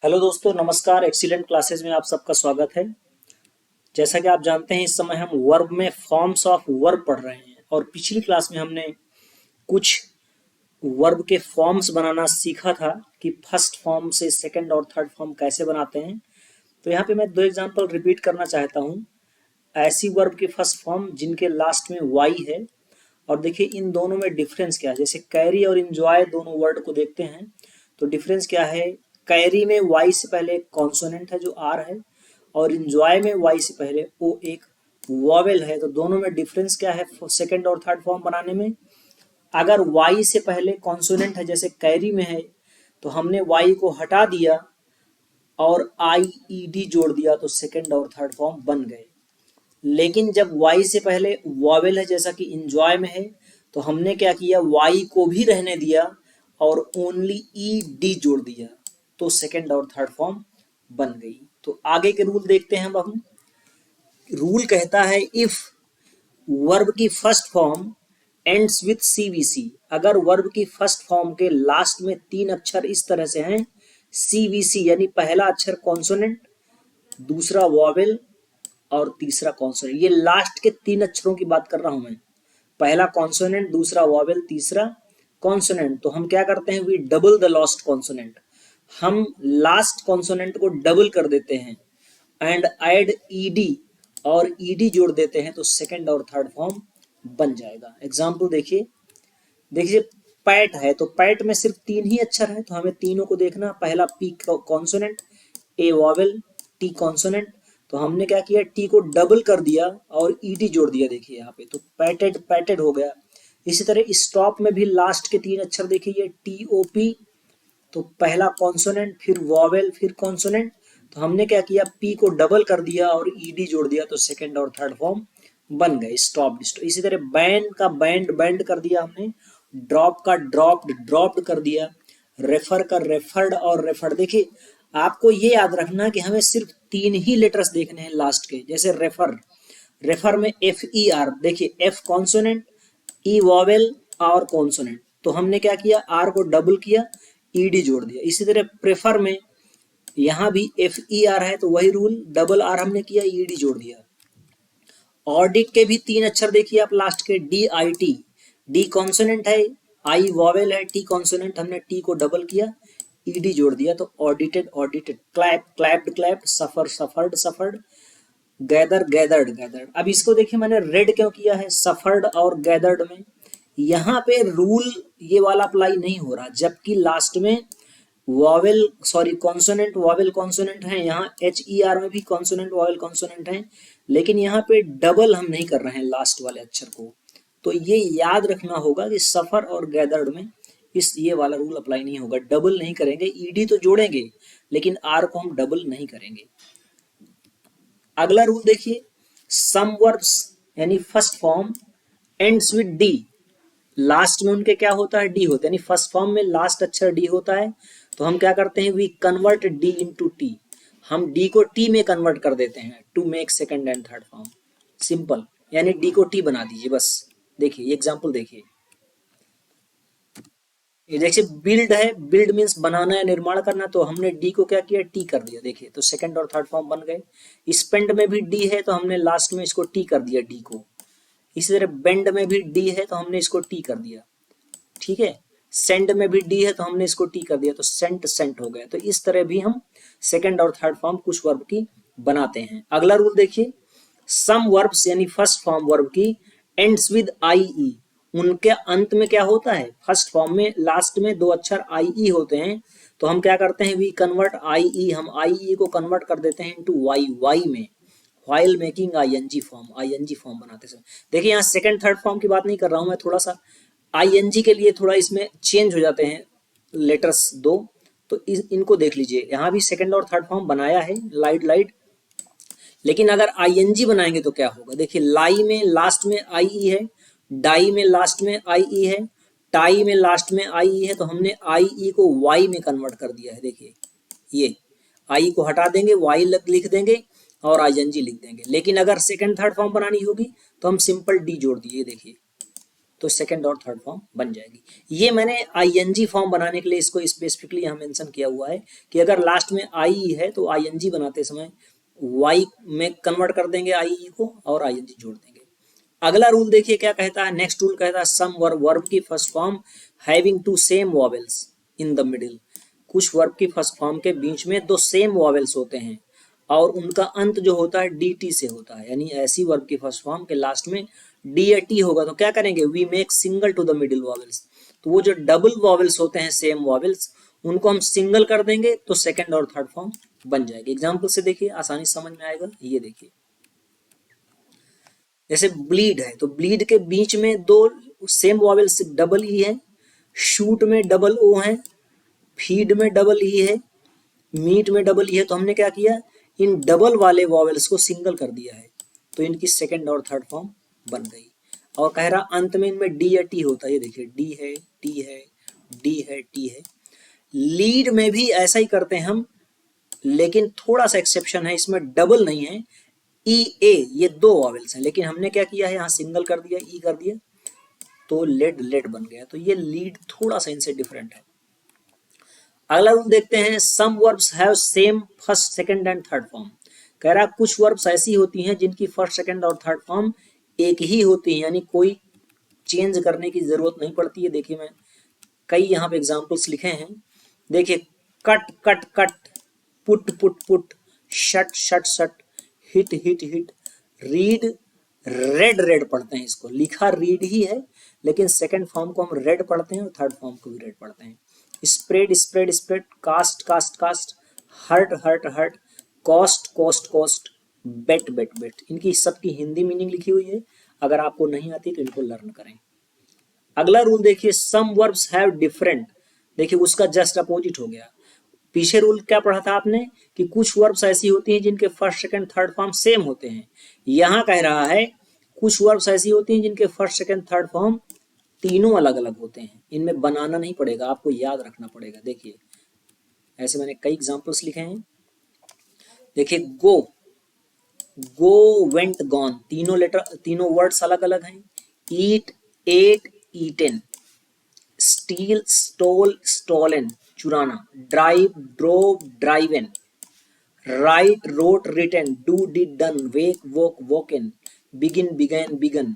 Hello दोस्तों, नमस्कार। Excellent classes में आप सबका स्वागत है। जैसा कि आप जानते हैं, इस समय हम वर्ब में फॉर्म्स ऑफ वर्ब पढ़ रहे हैं और पिछली क्लास में हमने कुछ वर्ब के फॉर्म्स बनाना सीखा था कि फर्स्ट फॉर्म से सेकंड और थर्ड फॉर्म कैसे बनाते हैं। तो यहाँ पे मैं दो एग्जांपल रिपीट करना चाहता हूँ। ऐसी वर्ब की फर्स्ट फॉर्म जिनके लास्ट में वाई है, और देखिए इन दोनों में डिफरेंस क्या है। जैसे कैरी और इंजॉय दोनों वर्ड को देखते हैं तो डिफरेंस क्या है। कैरी में वाई से पहले एक कॉन्सोनेंट है जो आर है, और इंजॉय में वाई से पहले ओ एक वॉवेल है। तो दोनों में डिफरेंस क्या है सेकंड और थर्ड फॉर्म बनाने में। अगर वाई से पहले कॉन्सोनेंट है जैसे कैरी में है, तो हमने वाई को हटा दिया और आई ई डी जोड़ दिया तो सेकंड और थर्ड फॉर्म बन गए। लेकिन जब वाई से पहले वॉवेल है जैसा कि इंजॉय में है, तो हमने क्या किया, वाई को भी रहने दिया और ओनली ई डी जोड़ दिया तो सेकंड और थर्ड फॉर्म बन गई। तो आगे के रूल देखते हैं। अब हम रूल कहता है इफ वर्ब की first form ends with CVC, अगर वर्ब की फर्स्ट फॉर्म के लास्ट में तीन अक्षर इस तरह से हैं, सीवीसी यानी पहला अक्षर कॉन्सोनेंट, दूसरा वॉवेल और तीसरा कॉन्सोनेंट। ये लास्ट के तीन अक्षरों की बात कर रहा हूं मैं। पहला कॉन्सोनेंट, दूसरा वॉवेल, तीसरा कॉन्सोनेंट। तो हम क्या करते हैं, we double the last consonant. हम लास्ट कॉन्सोनेंट को डबल कर देते हैं एंड ऐड ईडी, और ईडी जोड़ देते हैं तो सेकंड और थर्ड फॉर्म बन जाएगा। एग्जाम्पल देखिए। देखिए पैट है तो पैट में सिर्फ तीन ही अक्षर है, तो हमें तीनों को देखना। पहला पी कॉन्सोनेंट, ए वॉवेल, टी कॉन्सोनेंट। तो हमने क्या किया, टी को डबल कर दिया और ईडी जोड़ दिया। देखिए यहाँ पे तो पैटेड पैटेड हो गया। इसी तरह स्टॉप में भी लास्ट के तीन अक्षर देखिए, ये टी ओ पी। तो पहला कॉन्सोनेंट, फिर वॉवेल, फिर कॉन्सोनेंट। तो हमने क्या किया, पी को डबल कर दिया और ईडी जोड़ दिया तो सेकंड और थर्ड फॉर्म बन गए, स्टॉप डिस्टॉप। इसी तरह बैंड का बैंड बैंड कर दिया हमने, ड्रॉप का ड्रॉप्ड ड्रॉप्ड कर दिया, रेफर का रेफर्ड और रेफर्ड। देखिए आपको ये याद रखना कि हमें सिर्फ तीन ही लेटर्स देखने हैं लास्ट के। जैसे रेफर, रेफर में एफ ई आर, देखिए एफ कॉन्सोनेंट, ई वॉवेल और कॉन्सोनेंट। तो हमने क्या किया, आर को डबल किया, ईडी जोड़ दिया। इसी तरह प्रेफर में यहाँ भी एफ ई आर है तो वही रूल, डबल आर हमने किया, ईडी जोड़ दिया। ऑडिट के भी तीन अक्षर देखिए आप लास्ट के, D I T. D consonant है, आई वॉवेल है, टी कॉन्सोनेंट, हमने टी को डबल किया, ईडी जोड़ दिया तो audited audited. Clap clapped clapped, suffer suffered suffered, gather gathered gathered. अब इसको देखिए मैंने रेड क्यों किया है सफर्ड और गैदर्ड में। यहाँ पे रूल ये वाला अप्लाई नहीं हो रहा, जबकि लास्ट में vowel sorry consonant vowel consonant है। यहाँ एच ई आर में भी कॉन्सोनेंट वॉवेल कॉन्सोनेंट है, लेकिन यहाँ पे डबल हम नहीं कर रहे हैं लास्ट वाले अक्षर को। तो ये याद रखना होगा कि सफर और गैदर्ड में इस ये वाला रूल अप्लाई नहीं होगा, डबल नहीं करेंगे। ईडी तो जोड़ेंगे लेकिन आर को हम डबल नहीं करेंगे। अगला रूल देखिए, सम वर्ब्स यानी first form ends with D, last में उनके क्या होता है, डी होता है। यानी फर्स्ट फॉर्म में लास्ट अक्षर डी होता है, तो हम क्या करते हैं, we convert D into T. हम डी को टी में कन्वर्ट कर देते हैं to make second and third form. Simple, यानी डी को टी बना दीजिए बस। देखिए ये एग्जांपल देखिए। ये जैसे बिल्ड है, बिल्ड मीन्स बनाना या निर्माण करना, तो हमने डी को क्या किया, टी कर दिया। देखिए तो सेकंड और थर्ड फॉर्म बन गए। स्पेंड में भी डी है तो हमने लास्ट में इसको टी कर दिया, डी को। इसी तरह बेंड में भी डी है तो हमने इसको टी कर दिया, ठीक है। सेंड में भी डी है तो हमने इसको टी कर दिया, तो सेंट सेंट हो गया। तो इस तरह भी हम सेकंड और थर्ड फॉर्म कुछ वर्ब की बनाते हैं। अगला रूल देखिए, सम वर्ब्स यानी फर्स्ट फॉर्म वर्ब की एंड्स विद आई ई, उनके अंत में क्या होता है, फर्स्ट फॉर्म में लास्ट में दो अक्षर आई ई होते हैं। तो हम क्या करते हैं, वी कन्वर्ट आई ई, हम आई ई को कन्वर्ट कर देते हैं इनटू वाई, वाई में while making ING form, ING form बनाते समय। देखिए यहाँ सेकंड थर्ड फॉर्म की बात नहीं कर रहा हूं मैं, थोड़ा सा आईएनजी के लिए थोड़ा इसमें चेंज हो जाते हैं लेटर्स दो। तो इनको देख लीजिए, यहाँ भी सेकंड और थर्ड फॉर्म बनाया है, लाइट लाइट। लेकिन अगर आईएनजी बनाएंगे तो क्या होगा, देखिए लाई में लास्ट में आई ई है, डाई में लास्ट में आई ई है, टाई में लास्ट में आई ई है। तो हमने आई ई को वाई में कन्वर्ट कर दिया है। देखिए ये आई को हटा देंगे, वाई लिख देंगे और आईएनजी लिख देंगे। लेकिन अगर सेकंड थर्ड फॉर्म बनानी होगी तो हम सिंपल डी जोड़ दिए। देखिए तो सेकंड और थर्ड फॉर्म बन जाएगी। ये मैंने आईएनजी फॉर्म बनाने के लिए इसको स्पेसिफिकली यहाँ मेंशन किया हुआ है कि अगर लास्ट में आई है तो आईएनजी बनाते समय वाई में कन्वर्ट कर देंगे आई को और आईएनजी जोड़ देंगे। अगला रूल देखिए क्या कहता है। नेक्स्ट रूल कहता है सम वर्ब की first form having two same vowels in the middle. कुछ वर्ब की फर्स्ट फॉर्म के बीच में दो सेम वॉवेल्स होते हैं और उनका अंत जो होता है dt से होता है, यानी ऐसी वर्ब की फर्स्ट फॉर्म के लास्ट में डी या टी होगा तो क्या करेंगे, we make single to the middle vowels. तो वो जो डबल वॉवेल्स होते हैं सेम वॉवेल्स उनको हम सिंगल कर देंगे तो सेकंड और थर्ड फॉर्म बन जाएगी। एग्जाम्पल से देखिए आसानी समझ में आएगा। ये देखिए जैसे ब्लीड है तो ब्लीड के बीच में दो सेम वॉवेल्स डबल ई है, शूट में डबल ओ है, फीड में डबल ई है, मीट में डबल ई है। तो हमने क्या किया, इन डबल वाले वॉवेल्स को सिंगल कर दिया है तो इनकी सेकंड और थर्ड फॉर्म बन गई। और कह रहा अंत में इनमें डी या टी होता है। ये देखिए डी है, टी है, डी है, टी है। लीड में भी ऐसा ही करते हैं हम, लेकिन थोड़ा सा एक्सेप्शन है, इसमें डबल नहीं है। ई ए ये दो वॉवेल्स हैं, लेकिन हमने क्या किया है यहाँ सिंगल कर दिया, ई कर दिया तो लेड लेड बन गया। तो ये लीड थोड़ा सा इनसे डिफरेंट है। अगला रूल देखते हैं some verbs have same first second and third form. कह रहा कुछ वर्ब्स ऐसी होती हैं जिनकी फर्स्ट सेकंड और थर्ड फॉर्म एक ही होती है, यानी कोई चेंज करने की जरूरत नहीं पड़ती है। देखिए मैं कई यहाँ पे एग्जांपल्स लिखे हैं। देखिए cut cut cut, put put put, shut shut shut, hit hit hit, read red red पढ़ते हैं। इसको लिखा रीड ही है लेकिन सेकंड फॉर्म को हम रेड पढ़ते हैं और थर्ड फॉर्म को भी रेड पढ़ते हैं। Spread spread spread, cast cast cast, hurt hurt hurt, cost cost cost, bet bet bet. इनकी सबकी हिंदी मीनिंग लिखी हुई है, अगर आपको नहीं आती तो इनको लर्न करें। अगला रूल देखिए सम वर्ब्स हैव डिफरेंट। देखिए उसका जस्ट अपोजिट हो गया। पीछे रूल क्या पढ़ा था आपने कि कुछ वर्ब्स ऐसी होती हैं जिनके first second third form same होते हैं। यहां कह रहा है कुछ वर्ब्स ऐसी होती हैं जिनके फर्स्ट सेकंड थर्ड फॉर्म तीनों अलग अलग होते हैं। इनमें बनाना नहीं पड़ेगा, आपको याद रखना पड़ेगा। देखिए ऐसे मैंने कई एग्जांपल्स लिखे हैं। देखिए गो, गो, वेंट, गॉन, तीनों लेटर तीनों वर्ड्स अलग अलग हैं। Eat, ate, eaten, steal, stole, stolen, चुराना, drive, drove, driven, write, wrote, written, do, did, done, wake, woke, woken, begin, began, begun,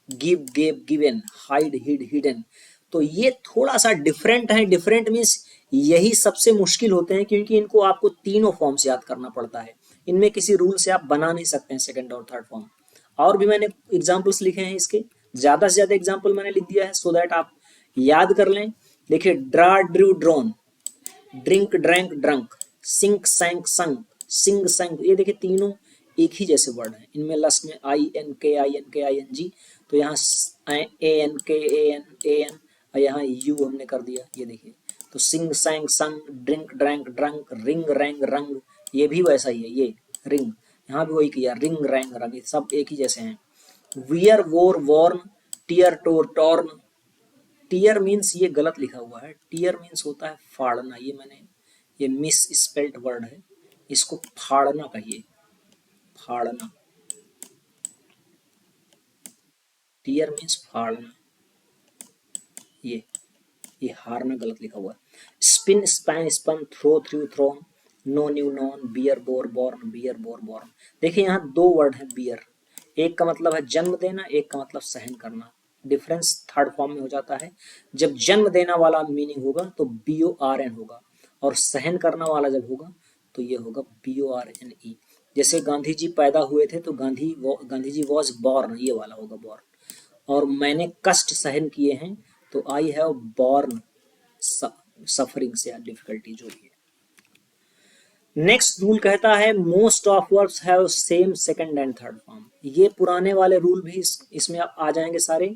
give, gave, given, hide, hid, hidden. तो ये थोड़ा सा डिफरेंट है। डिफरेंट मीन्स यही सबसे मुश्किल होते हैं क्योंकि इनको आपको तीनों फॉर्म से याद करना पड़ता है। इनमें किसी रूल से आप बना नहीं सकते हैं सेकंड और थर्ड फॉर्म। और भी मैंने एग्जांपल्स लिखे हैं इसके, ज्यादा से ज्यादा एग्जांपल मैंने लिख दिया है सो दैट आप याद कर लें। देखिए draw, drew, drawn, drink, drank, drunk, sink, sank, sunk, sing, sung. ये देखिए तीनों एक ही जैसे वर्ड हैं। इनमें लास्ट में आई एन के आई एन के आई एन जी, तो यहाँ ए एन के ए एन और यहाँ यू हमने कर दिया। ये देखिए तो सिंग, सैंग, संग, drink, drank, drunk, ring, wrong, रंग, ये भी वैसा ही है। ये रिंग, यहाँ भी वही किया, रिंग, रैंग, रंग, ये सब एक ही जैसे हैं। वियर, वोर, वॉर्न, टीयर, टोर, टॉर्न। टीयर मीन्स ये गलत लिखा हुआ है, टीयर मीन्स होता है फाड़ना। ये मिस स्पेल्ड वर्ड है, इसको फाड़ना कहिए, फाड़ना। Tier means फाड़ना। ये हारना गलत लिखा हुआ है। Spin, span, spun, throw, threw, thrown, know, knew, known, bear, bore, born, bear, bore, born. देखिए यहाँ दो वर्ड है बियर, एक का मतलब है जन्म देना, एक का मतलब सहन करना। डिफरेंस थर्ड फॉर्म में हो जाता है। जब जन्म देना वाला मीनिंग होगा तो BORN होगा और सहन करना वाला जब होगा तो ये होगा BORNE। जैसे गांधी जी पैदा हुए थे तो गांधी जी वॉज बॉर्न, ये वाला होगा बॉर्न। और मैंने कष्ट सहन किए हैं तो आई हैव बॉर्न सफरिंग से डिफिकल्टी जो भी है। नेक्स्ट रूल कहता है most of verbs have same second and third form. ये पुराने वाले रूल भी इसमें आ जाएंगे सारे।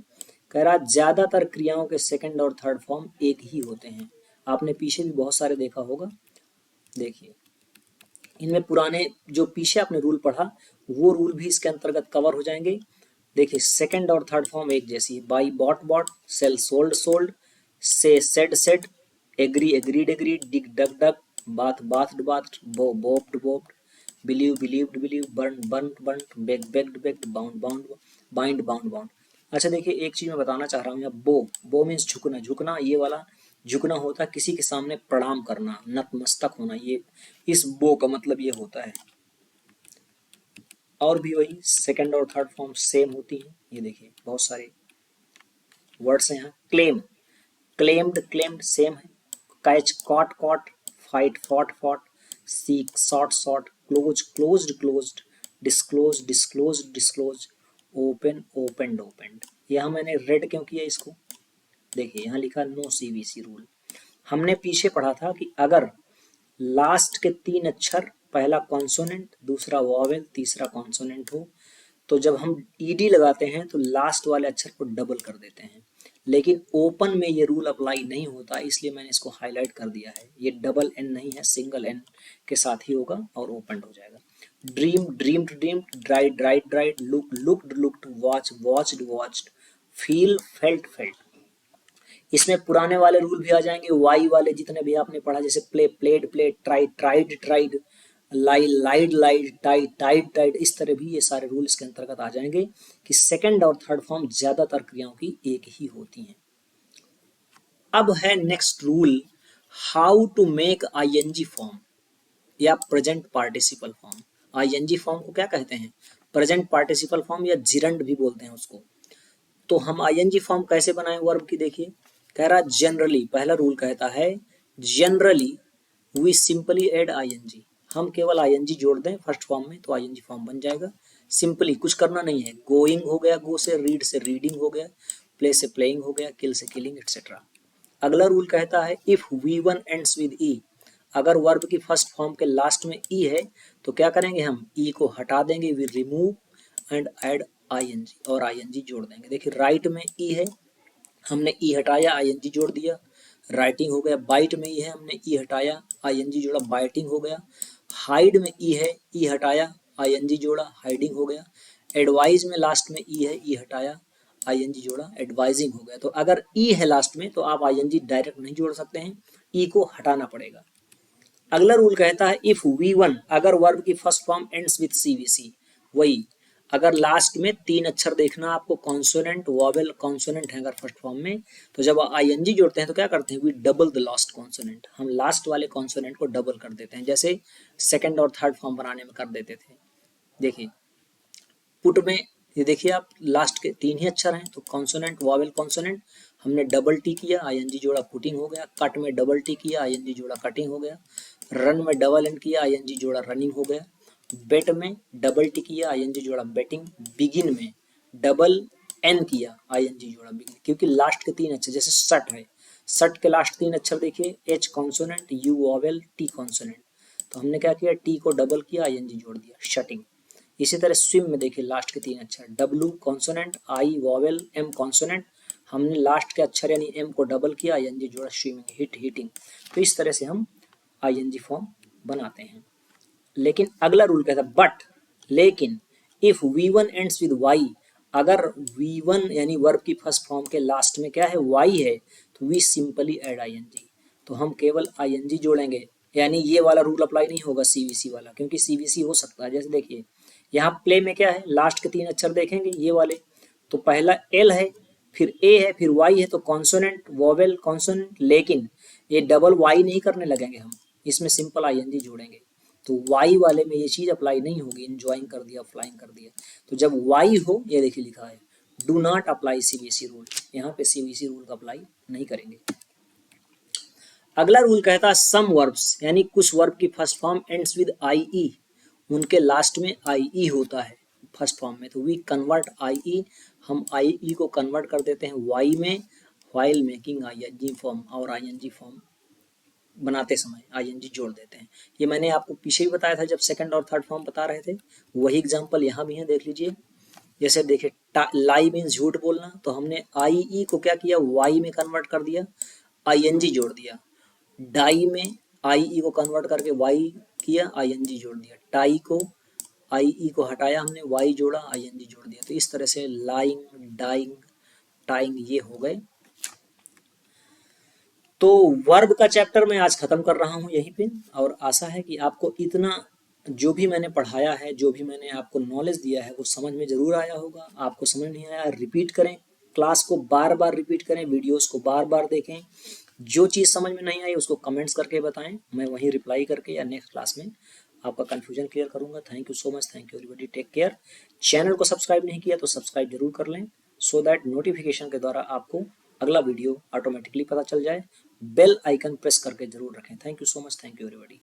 कह रहा ज्यादातर क्रियाओं के सेकंड और थर्ड फॉर्म एक ही होते हैं। आपने पीछे भी बहुत सारे देखा होगा। देखिए इनमें पुराने जो पीछे आपने रूल पढ़ा वो रूल भी इसके अंतर्गत कवर हो जाएंगे। देखिए सेकंड और थर्ड फॉर्म एक जैसी, buy bought bought, sell sold sold, say said said, agree agreed agreed, dig dug dug, bath bathed bathed, bow bowed bowed, believe believed believe, burn burn burn, beg begged begged, bound bound, bind bound bound. अच्छा देखिए, एक चीज मैं बताना चाह रहा हूँ यहाँ, बो मीन्स झुकना, झुकना ये वाला झुकना होता है, किसी के सामने प्रणाम करना, नतमस्तक होना, ये इस बो का मतलब ये होता है। और भी वही सेकंड और थर्ड फॉर्म सेम होती है। ये देखिए बहुत सारे वर्ड्स हैं यहाँ। क्लेम, क्लेम्ड, क्लेम्ड सेम है। Catch, caught, caught. Fight, fought, fought. Seek, sought, sought. Close, closed, closed. Disclose, disclose, disclose. Open, opened, opened. यहाँ मैंने रेड क्यों किया इसको, देखिए यहाँ लिखा नो सीवीसी रूल। हमने पीछे पढ़ा था कि अगर लास्ट के 3 अक्षर, पहला कॉन्सोनेंट, दूसरा वॉवेल, तीसरा कॉन्सोनेंट हो, तो जब हम ईडी लगाते हैं तो लास्ट वाले अक्षर को डबल कर देते हैं। लेकिन ओपन में ये रूल अप्लाई नहीं होता, इसलिए मैंने इसको हाईलाइट कर दिया है। ये डबल एन नहीं है, सिंगल एन के साथ ही होगा और ओपन हो जाएगा। Dream, dreamed, dreamed. Dried, dried, dried. Look, looked, looked. Watch, watched, watched. Feel, felt, felt. इसमें पुराने वाले रूल भी आ जाएंगे, वाई वाले जितने भी आपने पढ़ा, जैसे play, played, played. Tried, tried, tried. Lie, lied, lied. Tied, tied, tied. इस तरह भी ये सारे रूल इसके अंतर्गत आ जाएंगे कि सेकंड और थर्ड फॉर्म ज्यादातर क्रियाओं की एक ही होती हैं। अब है next rule, how to make ING form या present participle form. ING form को क्या कहते हैं, प्रेजेंट पार्टिसिपल फॉर्म या जिरंड भी बोलते हैं उसको। तो हम आईएनजी फॉर्म कैसे बनाएं वर्ब की, देखिए कह रहा जनरली, पहला रूल कहता है generally we simply add ING. हम केवल आईएनजी जोड़ दें फर्स्ट फॉर्म में तो आईएनजी फॉर्म बन जाएगा। सिंपली कुछ करना नहीं है। गोइंग हो गया, गो से रीडिंग हो गया, प्ले से प्लेइंग हो गया, किल से किलिंग, एक्सेट्रा। अगला रूल कहता है if V one ends with E, अगर वर्ब की फर्स्ट फॉर्म के लास्ट में ई है तो क्या करेंगे, हम ई को हटा देंगे, we remove and add ING, और आईएनजी जोड़ देंगे। देखिए राइट में ई है, हमने ई हटाया, आईएनजी जोड़ दिया, राइटिंग हो गया। बाइट में ई है, हमने ई हटाया, आईएनजी जोड़ा, बाइटिंग हो गया। हाइड में ई है, ई हटाया, आईएनजी जोड़ा, हाइडिंग हो गया। एडवाइज में लास्ट में ई है, ई हटाया, आईएनजी जोड़ा, एडवाइजिंग हो गया। तो अगर ई है लास्ट में तो आप आईएनजी डायरेक्ट नहीं जोड़ सकते हैं, ई को हटाना पड़ेगा। अगला रूल कहता है इफ वी वन, अगर वर्ब की first form ends with CVC, वही अगर लास्ट में 3 अक्षर देखना आपको, कॉन्सोनेंट, वॉवेल, कॉन्सोनेंट है अगर फर्स्ट फॉर्म में, तो जब आईएनजी जोड़ते हैं तो क्या करते हैं, we double the last consonant, हम लास्ट वाले कॉन्सोनेंट को डबल कर देते हैं, जैसे सेकंड और थर्ड फॉर्म बनाने में कर देते थे। देखिए पुट में ये देखिए आप, लास्ट के 3 ही अक्षर हैं तो कॉन्सोनेंट, वॉवेल, कॉन्सोनेंट, हमने डबल टी किया, आईएनजी जोड़ा, पुटिंग हो गया। कट में डबल टी किया, आईएनजी जोड़ा, कटिंग हो गया। रन में डबल एन किया, आईएनजी जोड़ा, रनिंग हो गया। बेट में डबल टी किया, आईएनजी जोड़ा, बेटिंग। बिगिन में डबल एन किया, आईएनजी जोड़ा, बिगिन। क्योंकि लास्ट के 3 अक्षर, जैसे सट है, सट के लास्ट 3 अक्षर देखिए, H consonant, you vowel, T consonant, तो हमने क्या किया, टी को डबल किया, आईएनजी जोड़ दिया, शटिंग। इसी तरह स्विम में देखिए लास्ट के 3 अक्षर, डब्लू कॉन्सोनेंट, आई वॉवेल, एम कॉन्सोनेंट, हमने लास्ट के अक्षर यानी एम को डबल किया, आईएनजी जोड़ा, स्विमिंग, हिट, हीटिंग। तो इस तरह से हम आईएनजी फॉर्म बनाते हैं। लेकिन अगला रूल कहता है बट, लेकिन if V one ends with Y, अगर वी वन यानी वर्ब की फर्स्ट फॉर्म के लास्ट में क्या है, वाई है, तो वी सिंपली ऐड आईएनजी, तो हम केवल आईएनजी जोड़ेंगे। यानी ये वाला रूल अप्लाई नहीं होगा सीवीसी वाला, क्योंकि सीवीसी हो सकता है, जैसे देखिए यहाँ प्ले में क्या है, लास्ट के 3 अक्षर देखेंगे ये वाले, तो पहला एल है, फिर ए है, फिर वाई है, तो कॉन्सोनेंट, वॉवेल, कॉन्सोनेंट। लेकिन ये डबल वाई नहीं करने लगेंगे हम, इसमें सिंपल आईएनजी जोड़ेंगे। तो वाई वाले में ये चीज अप्लाई नहीं होगी, इंजॉइंग कर दिया, फ्लाइंग कर दिया। तो जब वाई हो, ये देखिए लिखा है do not apply CVC rule, यहाँ पे सीवीसी रूल का अप्लाई नहीं करेंगे। अगला रूल कहता है सम वर्ब्स, यानी कुछ वर्ब की first form ends with I, उनके लास्ट में आई होता है फर्स्ट फॉर्म में, तो वी कन्वर्ट आई, हम आई को कन्वर्ट कर देते हैं वाई में, वाइल मेकिंग आईएनजी फॉर्म, और आईएनजी फॉर्म बनाते समय आईएनजी जोड़ देते हैं। ये मैंने आपको पीछे भी बताया था जब सेकंड और थर्ड फॉर्म बता रहे थे, वही एग्जांपल यहाँ भी है, देख लीजिए। जैसे देखिए लाई मीन्स झूठ बोलना, तो हमने आई को क्या किया, वाई में कन्वर्ट कर दिया, आईएनजी जोड़ दिया। डाई में आई को कन्वर्ट करके वाई किया, आईएनजी जोड़ दिया। टाई को आई को हटाया हमने, वाई जोड़ा, आईएनजी जोड़ दिया। तो इस तरह से लाइंग, डाइंग, टाइंग ये हो गए। तो वर्ब का चैप्टर मैं आज खत्म कर रहा हूं यहीं पे, और आशा है कि आपको इतना जो भी मैंने पढ़ाया है, जो भी मैंने आपको नॉलेज दिया है वो समझ में ज़रूर आया होगा। आपको समझ नहीं आया रिपीट करें, क्लास को बार बार रिपीट करें, वीडियोस को बार बार देखें। जो चीज़ समझ में नहीं आई उसको कमेंट्स करके बताएं, मैं वहीं रिप्लाई करके या नेक्स्ट क्लास में आपका कन्फ्यूजन क्लियर करूंगा। Thank you so much, thank you everybody, take care. Channel को सब्सक्राइब नहीं किया तो सब्सक्राइब जरूर कर लें, सो दैट नोटिफिकेशन के द्वारा आपको अगला वीडियो ऑटोमेटिकली पता चल जाए। बेल आइकन प्रेस करके जरूर रखें। Thank you so much, thank you everybody.